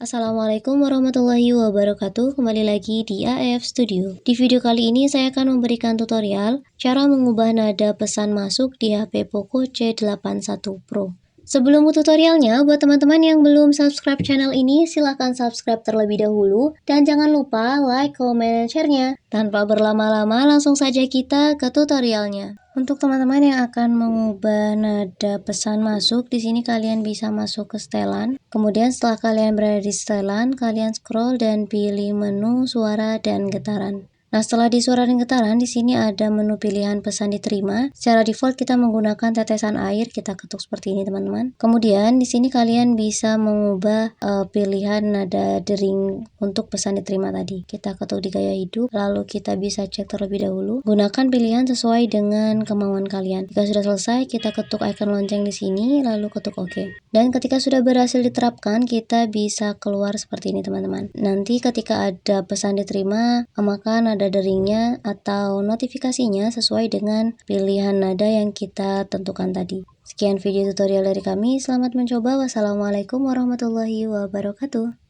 Assalamualaikum warahmatullahi wabarakatuh. Kembali lagi di AF Studio. Di video kali ini saya akan memberikan tutorial cara mengubah nada pesan masuk di HP Poco C81 Pro. Sebelum tutorialnya, buat teman-teman yang belum subscribe channel ini, silahkan subscribe terlebih dahulu. Dan jangan lupa like, comment, dan share-nya. Tanpa berlama-lama, langsung saja kita ke tutorialnya. Untuk teman-teman yang akan mengubah nada pesan masuk, di sini kalian bisa masuk ke setelan. Kemudian setelah kalian berada di setelan, kalian scroll dan pilih menu suara dan getaran. Nah, setelah di suara dan getaran, di sini ada menu pilihan pesan diterima. Secara default kita menggunakan tetesan air, kita ketuk seperti ini, teman-teman. Kemudian di sini kalian bisa mengubah pilihan nada dering untuk pesan diterima tadi. Kita ketuk di gaya hidup, lalu kita bisa cek terlebih dahulu. Gunakan pilihan sesuai dengan kemauan kalian. Jika sudah selesai, kita ketuk icon lonceng di sini, lalu ketuk OK. Dan ketika sudah berhasil diterapkan, kita bisa keluar seperti ini, teman-teman. Nanti ketika ada pesan diterima, maka nada deringnya atau notifikasinya sesuai dengan pilihan nada yang kita tentukan tadi. Sekian video tutorial dari kami, selamat mencoba. Wassalamualaikum warahmatullahi wabarakatuh.